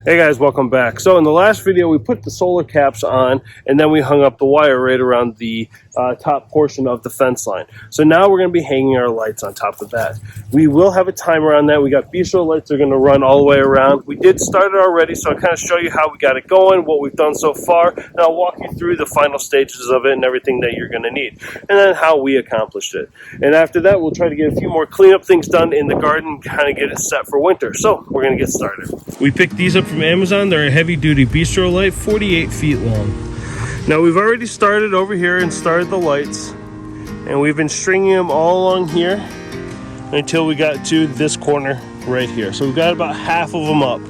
Hey guys, welcome back. So in the last video we put the solar caps on and then we hung up the wire right around the top portion of the fence line. So now we're going to be hanging our lights on top of that. We will have a timer on that. We got Bistro Lights that are going to run all the way around. We did start it already, so I'll kind of show you how we got it going, what we've done so far, and I'll walk you through the final stages of it and everything that you're going to need, and then how we accomplished it. And after that we'll try to get a few more cleanup things done in the garden, kind of get it set for winter. So we're going to get started. We picked these up from Amazon. They're a heavy-duty Bistro Light, 48 feet long. Now we've already started over here and started the lights, and we've been stringing them all along here until we got to this corner right here. So we've got about half of them up.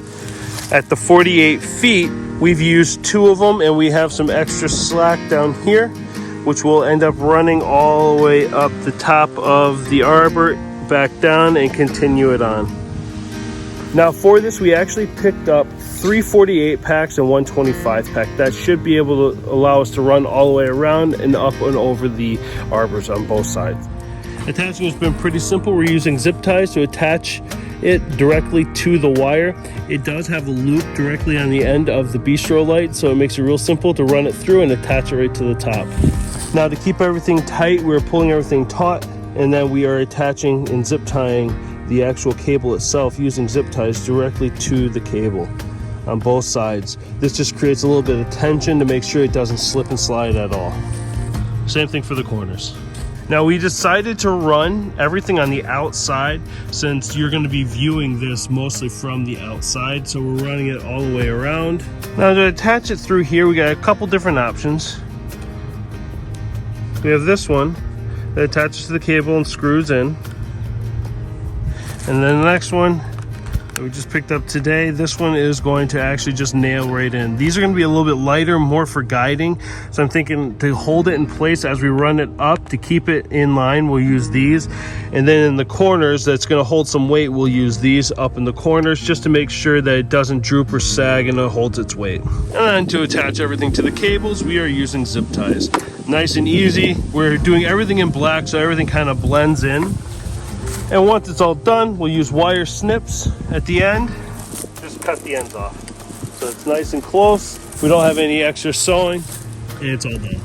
At the 48 feet, we've used 2 of them, and we have some extra slack down here, which will end up running all the way up the top of the arbor, back down, and continue it on. Now for this, we actually picked up 3 48 packs and 1 25 pack. That should be able to allow us to run all the way around and up and over the arbors on both sides. Attaching has been pretty simple. We're using zip ties to attach it directly to the wire. It does have a loop directly on the end of the Bistro Light, so it makes it real simple to run it through and attach it right to the top. Now to keep everything tight, we're pulling everything taut, and then we are attaching and zip tying the actual cable itself using zip ties directly to the cable on both sides. This just creates a little bit of tension to make sure it doesn't slip and slide at all. Same thing for the corners. Now we decided to run everything on the outside since you're going to be viewing this mostly from the outside, so we're running it all the way around. Now to attach it through here, we got a couple different options. We have this one that attaches to the cable and screws in. And then the next one that we just picked up today, this one is going to actually just nail right in. These are going to be a little bit lighter, more for guiding. So I'm thinking to hold it in place as we run it up, to keep it in line, we'll use these. And then in the corners, that's going to hold some weight, we'll use these up in the corners just to make sure that it doesn't droop or sag and it holds its weight. And then to attach everything to the cables, we are using zip ties. Nice and easy. We're doing everything in black so everything kind of blends in. And once it's all done, we'll use wire snips at the end. Just cut the ends off. So it's nice and close. We don't have any extra sewing, and it's all done.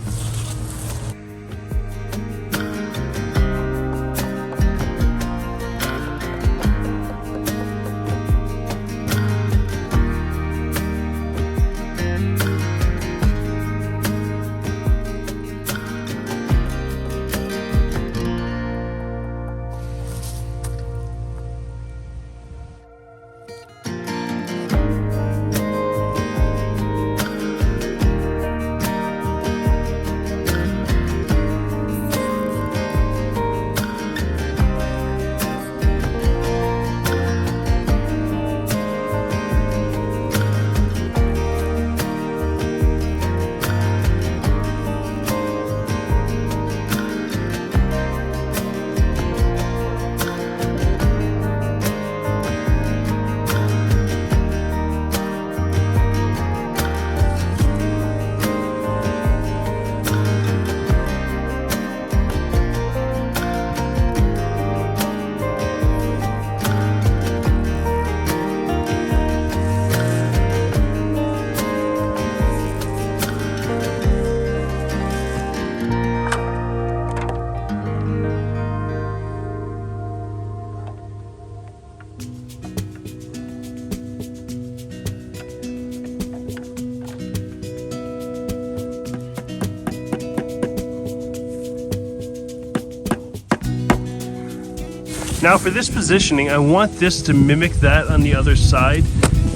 Now for this positioning, I want this to mimic that on the other side.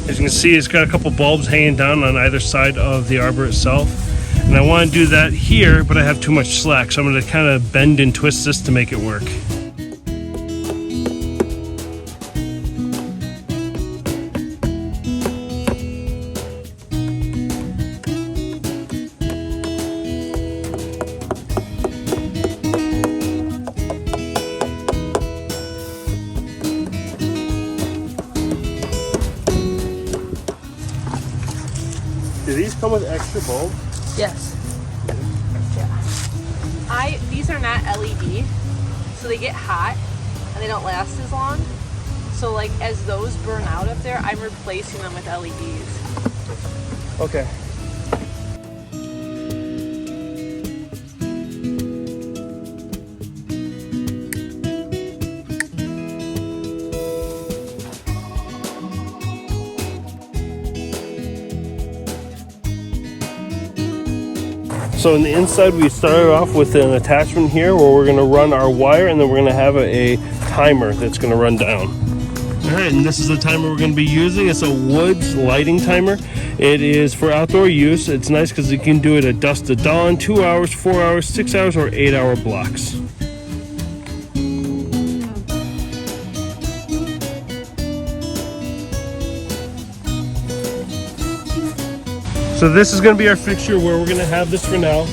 As you can see, it's got a couple bulbs hanging down on either side of the arbor itself. And I want to do that here, but I have too much slack, so I'm going to kind of bend and twist this to make it work. Do these come with extra bulbs? Yes. Yeah. These are not LED, so they get hot and they don't last as long. So like as those burn out up there, I'm replacing them with LEDs. Okay. So in the inside, we started off with an attachment here where we're going to run our wire, and then we're going to have a timer that's going to run down. All right, and this is the timer we're going to be using. It's a Woods lighting timer. It is for outdoor use. It's nice because you can do it at dusk to dawn, 2 hours, 4 hours, 6 hours, or 8-hour blocks. So this is going to be our fixture where we're going to have this for now.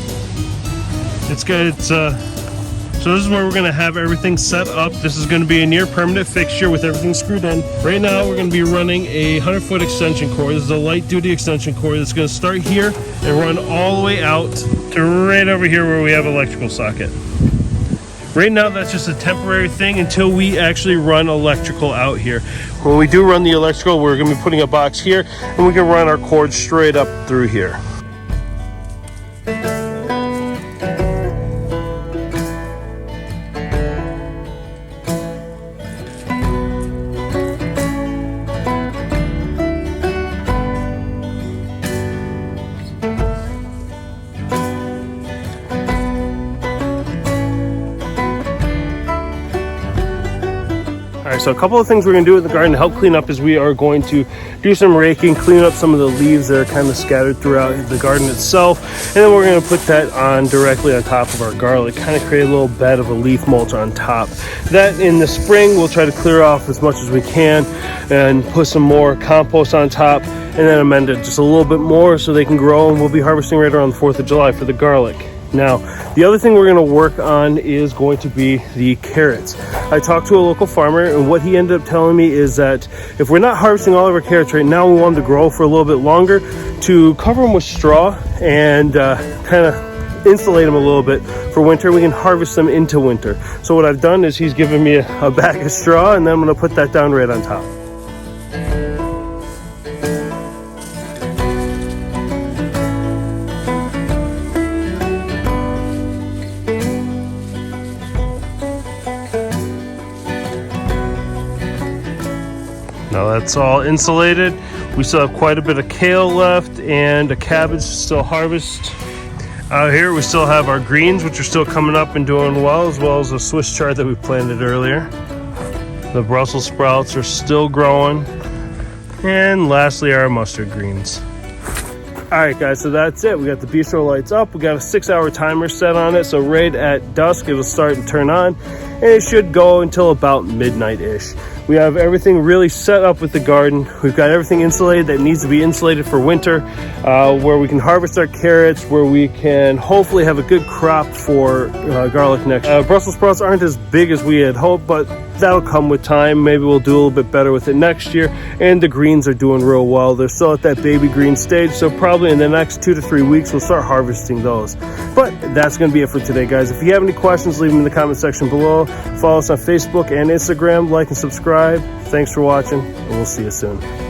So this is where we're going to have everything set up. This is going to be a near permanent fixture with everything screwed in. Right now we're going to be running a 100-foot extension cord. This is a light duty extension cord that's going to start here and run all the way out to right over here where we have electrical socket. Right now that's just a temporary thing until we actually run electrical out here. When we do run the electrical, we're going to be putting a box here and we can run our cord straight up through here. Alright, so a couple of things we're going to do in the garden to help clean up is we are going to do some raking, clean up some of the leaves that are kind of scattered throughout the garden itself, and then we're going to put that on directly on top of our garlic, kind of create a little bed of a leaf mulch on top. That in the spring we'll try to clear off as much as we can and put some more compost on top and then amend it just a little bit more so they can grow, and we'll be harvesting right around the 4th of July for the garlic. Now, the other thing we're going to work on is going to be the carrots. I talked to a local farmer, and what he ended up telling me is that if we're not harvesting all of our carrots right now, we want them to grow for a little bit longer, to cover them with straw and kind of insulate them a little bit for winter. We can harvest them into winter. So what I've done is he's given me a bag of straw, and then I'm going to put that down right on top. Now that's all insulated. We still have quite a bit of kale left and a cabbage to still harvest. Out here we still have our greens, which are still coming up and doing well as a Swiss chard that we planted earlier. The Brussels sprouts are still growing. And lastly, our mustard greens. Alright guys, so that's it. We got the Bistro Lights up. We got a 6-hour timer set on it, so right at dusk it'll start and turn on, and it should go until about midnight-ish. We have everything really set up with the garden. We've got everything insulated that needs to be insulated for winter, where we can harvest our carrots, where we can hopefully have a good crop for garlic next year. Brussels sprouts aren't as big as we had hoped, but that'll come with time. Maybe we'll do a little bit better with it next year. And the greens are doing real well. They're still at that baby green stage, so probably in the next 2 to 3 weeks we'll start harvesting those. But that's going to be it for today, guys. If you have any questions, leave them in the comment section below. Follow us on Facebook and Instagram, like and subscribe. Thanks for watching, and we'll see you soon.